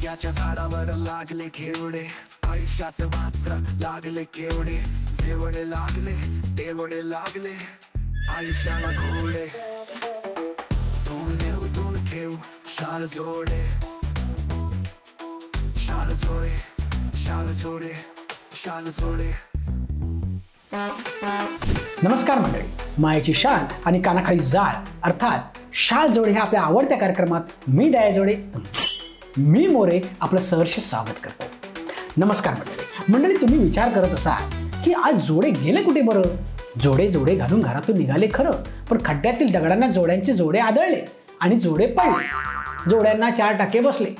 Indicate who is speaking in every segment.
Speaker 1: आंब्याच्या झाडावर लागले घेवडे, आयुष्याचे मात्र लागले केवडे. जेवढे लागले तेवढे लागले आयुष्याला घोडे. दोन नेऊ दोन ठेव शाल जोडे, शाल जोडे, शाल जोडे, शाल जोडे.
Speaker 2: नमस्कार मंडळी, मायेची शाल आणि कानाखाली जाळ अर्थात शाल जोडे ह्या आपल्या आवडत्या कार्यक्रमात मी दया जोडे, मी मोरे आपलं सहर्ष स्वागत करतो. नमस्कार मंडळी, तुम्ही विचार करत असाल की आज जोडे गेले कुठे बरं. जोडे घालून घरातून निघाले खरं, पण खड्ड्यातील दगडांना जोड्यांचे जोडे आदळले आणि जोडे पडले. जोड्यांना 4 टाके बसले.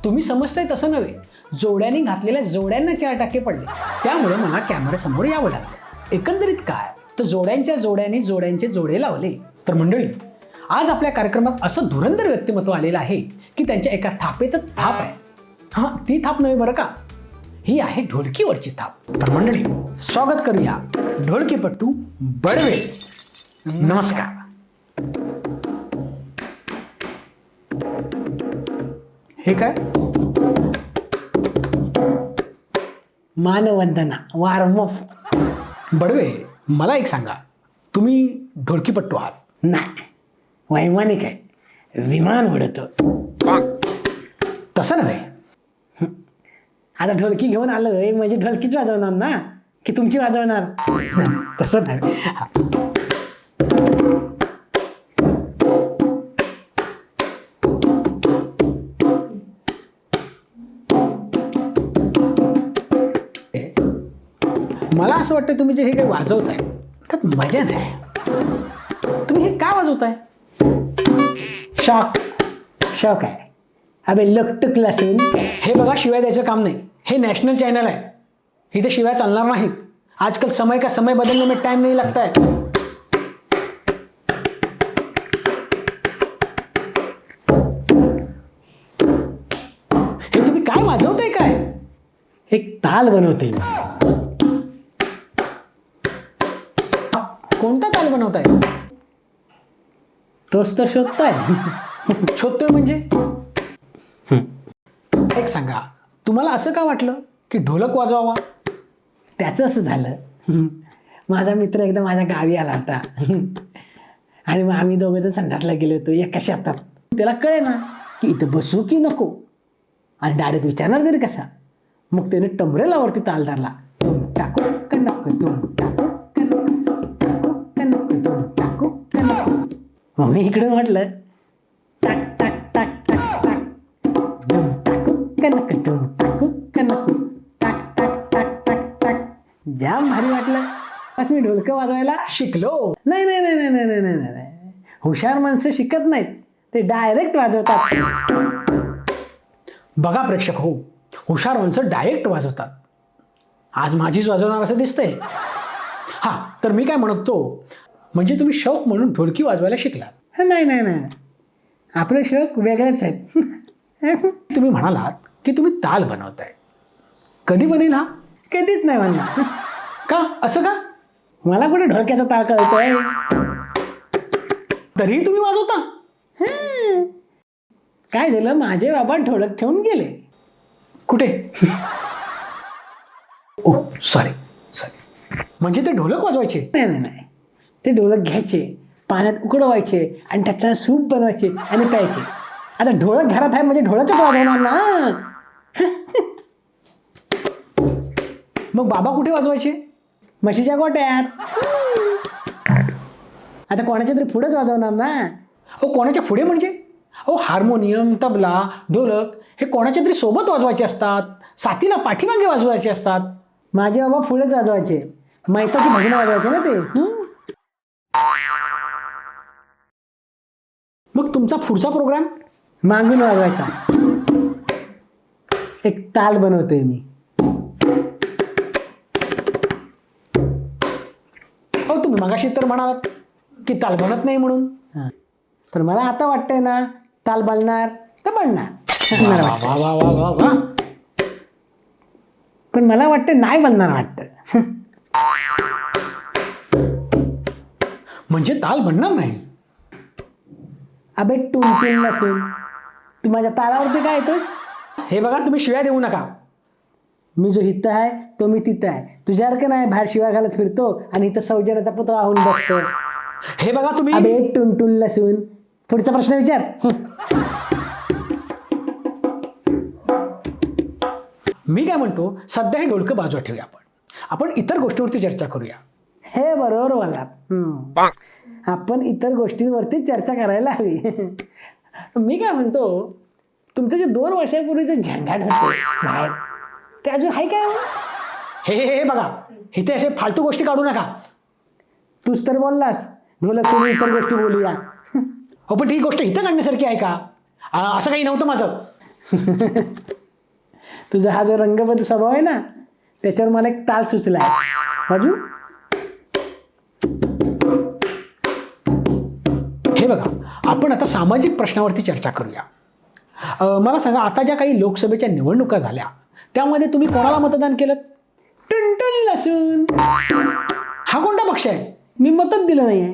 Speaker 2: तुम्ही समजताय तसं नव्हे, जोड्यांनी घातलेल्या जोड्यांना 4 टाके पडले. त्यामुळे मला कॅमेऱ्यासमोर यावं लागलं. एकंदरीत काय तर जोड्यांनी जोड्यांचे जोडे लावले. तर मंडळी, आज आपल्या कार्यक्रमात असं धुरंधर व्यक्तिमत्व आलेलं आहे की त्यांच्या एका थापेतच थाप आहे. हां, ती थाप नव्हे बरं का, ही आहे ढोलकीवरची थाप. तर मंडळी, स्वागत करूया ढोलकीपट्टू बडवे. नमस्कार. हे काय? मानवंदना वारमफ. बडवे, मला एक सांगा, तुम्ही ढोलकीपट्टू आहात?
Speaker 3: नाही, वैमानिक आहे, विमान उडतो.
Speaker 2: तसं नव्हे.
Speaker 3: आता ढोलकी घेऊन आलोय म्हणजे ढोलकीच वाजवणार ना, की तुमची वाजवणार?
Speaker 2: तसं नव्हे. मला असं वाटतं तुम्ही जे हे काही वाजवताय त्यात मजा नाही. तुम्ही हे का वाजवताय?
Speaker 3: शौक आहे. अबे लकटक लसून.
Speaker 2: हे बघा, शिवाय द्यायचं काम नाही. हे नॅशनल चॅनल आहे, इथे शिवाय चालणार नाहीत. आजकाल समय का समय बदलने में टाइम नहीं लगता है. हे तुम्ही काय वाजवताय काय?
Speaker 3: एक ताल बनवते.
Speaker 2: कोणता ताल बनवताय?
Speaker 3: तोच तर शोधताय.
Speaker 2: शोधतोय म्हणजे? एक सांगा, तुम्हाला असं का वाटलं की ढोलक वाजवावा?
Speaker 3: त्याचं असं झालं, माझा मित्र एकदा माझ्या गावी आला होता आणि मग आम्ही दोघं जर संडासला गेलो होतो एका शेतात. त्याला कळे ना की इथं बसू की नको, आणि डायरेक्ट विचारणार तरी कसा. मग त्याने टमरेलावरती ताल धरला. टाकू का नको, टाकू का नको, टाकू का नको, टाकू का नको. मग मी इकडे म्हटलं टाक टाक टाक टाक टाक, टाकू का नको, टाकू का नको, टाक टाक टाक टाक टाक. जाम भारी वाटलं. आज मी ढोलकं वाजवायला
Speaker 2: शिकलो.
Speaker 3: नाही नाही नाही नाही नाही नाही नाही नाही. हुशार माणसं शिकत नाहीत, ते डायरेक्ट वाजवतात.
Speaker 2: बघा प्रेक्षक हो, हुशार माणसं डायरेक्ट वाजवतात. आज माझीच वाजवणार असं दिसतंय. हां, तर मी काय म्हणतो, म्हणजे तुम्ही शौक म्हणून ढोलकी वाजवायला शिकलात.
Speaker 3: नाही नाही नाही, आपले शौक वेगळेच आहेत.
Speaker 2: तुम्ही म्हणालात की तुम्ही ताल बनवताय. कधी बनेल हा?
Speaker 3: कधीच नाही म्हणणार.
Speaker 2: का? असं का?
Speaker 3: मला कुठे ढोलक्याचा ताळ कळतोय.
Speaker 2: तरीही तुम्ही वाजवता?
Speaker 3: काय झालं, माझे बाबा ढोलक ठेवून गेले.
Speaker 2: कुठे? ओ सॉरी. म्हणजे ते ढोलक वाजवायचे?
Speaker 3: नाही नाही नाही, ते ढोलक घ्यायचे, पाण्यात उकडवायचे आणि त्याचा सूप बनवायचे आणि प्यायचे. आता ढोलक घरात आहे म्हणजे ढोलकच वाजवणार ना.
Speaker 2: मग बाबा कुठे वाजवायचे?
Speaker 3: म्हशीच्या गोट्यात. आता कोणाच्या तरी पुढेच वाजवणार ना.
Speaker 2: हो, कोणाच्या पुढे म्हणजे? हो, हार्मोनियम, तबला, ढोलक हे कोणाच्या तरी सोबत वाजवायचे असतात, साथीला पाठीमागे वाजवायचे असतात.
Speaker 3: माझे बाबा पुढेच वाजवायचे, मैताची भजनं वाजवायचे ना ते.
Speaker 2: मग तुमचा पुढचा प्रोग्राम?
Speaker 3: मागून वाजवायचा. एक ताल बनवतोय मी.
Speaker 2: हो, तुम्ही मगाशी तर म्हणालात की ताल बनत नाही म्हणून.
Speaker 3: पण मला आता वाटतंय ना, ताल बनणार तर बनणार. मला वाटतं.
Speaker 2: वा वा वा वा वा.
Speaker 3: पण मला वाटतं नाही बनणार वाटतं.
Speaker 2: म्हणजे ताल बनणार नाही?
Speaker 3: अबे टून नसेल, तू माझ्या तालावरती काय येतोस?
Speaker 2: हे बघा, तुम्ही शिव्या देऊ नका.
Speaker 3: मी जो इथं आहे तो मी तिथं आहे. तुझ्यासारखं नाही बाहेर शिवाय घालत फिरतो आणि इथं सौजन्याचा पुतळा होऊन बसतो.
Speaker 2: हे बघा तुम्ही.
Speaker 3: अबे टुनटुन लसून, पुढचा प्रश्न विचार.
Speaker 2: मी काय म्हणतो, सध्या हे डोलकं बाजूला ठेवूया. आपण इतर गोष्टीवरती चर्चा करूया.
Speaker 3: हे बरोबर बोललात. आपण इतर गोष्टींवरती चर्चा करायला हवी. मी काय म्हणतो, तुमचं जे 2 वर्षापूर्वीचं झंगाट होतं बाहेर, ते अजून आहे काय?
Speaker 2: हे बघा, इथे असे फालतू गोष्टी काढू नका.
Speaker 3: तूच तर बोललास ढोलक सोडून इतर गोष्टी बोलूया.
Speaker 2: हो, पण ही गोष्ट इथं काढण्यासारखी आहे का? असं काही नव्हतं माझं.
Speaker 3: तुझा हा जो रंगबद्ध स्वभाव आहे ना, त्याच्यावर मला एक ताल सुचलाय. राजू,
Speaker 2: हे बघा, आपण आता सामाजिक प्रश्नावरती चर्चा करूया. मला सांगा, आता ज्या काही लोकसभेच्या निवडणुका झाल्या त्यामध्ये तुम्ही कोणाला मतदान केलं?
Speaker 3: टुनटुन लसून.
Speaker 2: हा कोणता पक्ष आहे?
Speaker 3: मी मतच दिलं नाही आहे.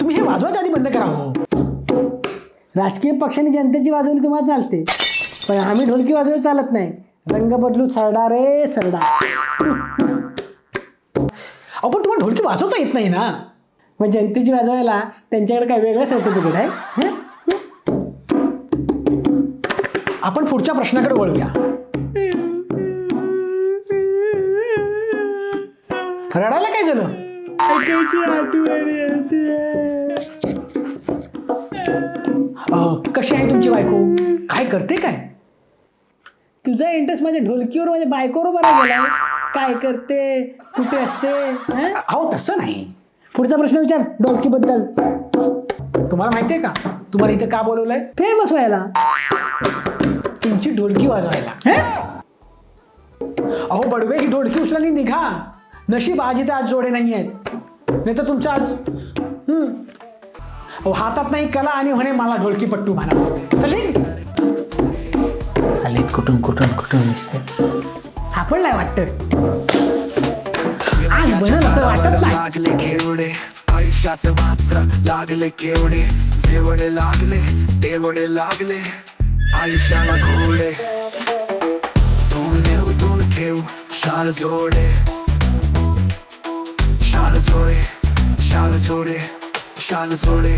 Speaker 2: तुम्ही हे वाजवायच्या आधी बंद करा. हो,
Speaker 3: राजकीय पक्षाने जनतेची वाजवली तुम्हाला चालते, पण आम्ही ढोलकी वाजवली चालत नाही. रंग बदलू सरडा रे सरडा.
Speaker 2: अहो, पण तुम्हाला ढोलकी वाजवता येत नाही ना.
Speaker 3: मग जनतेची वाजवायला त्यांच्याकडे काय वेगळं सर्टिफिकेट आहे? हं?
Speaker 2: आपण पुढच्या प्रश्नाकडे वळूया. रडायला काय झालं? कशी आहे तुमची बायको? काय करते काय?
Speaker 3: तुझा इंटरेस्ट माझ्या ढोलकीवर माझ्या बायकोवर बरा गेला. काय करते, कुठे असते? हं?
Speaker 2: अहो, तसं नाही.
Speaker 3: पुढचा प्रश्न विचार ढोलकीबद्दल.
Speaker 2: तुम्हाला माहितीये का तुम्हाला इथं का बोलवलंय?
Speaker 3: फेमस व्हायला.
Speaker 2: तुमची ढोलकी वाजवायला. अहो बडवे, ही ढोलकी उचलानी निघा. नशीब आज इथे आज जोडे नाही आहेत, नाही तर तुमच्या आज अहो हातात नाही कला आणि म्हणे मला ढोलकी पट्टू म्हणा. चले
Speaker 3: आलेत कुठून कुठून कुठून दिसते. सापडलाय वाटतं. आज बनल असं वाटत नाही.
Speaker 1: लागले केवढे आयुष्याचे मात्र लागले केवढे, जेवढे लागले तेवढे लागले आयुष्याला घोडे. दोन ठेव शाल जोडे, शाल जोडे, शाल जोडे, शाल जोडे.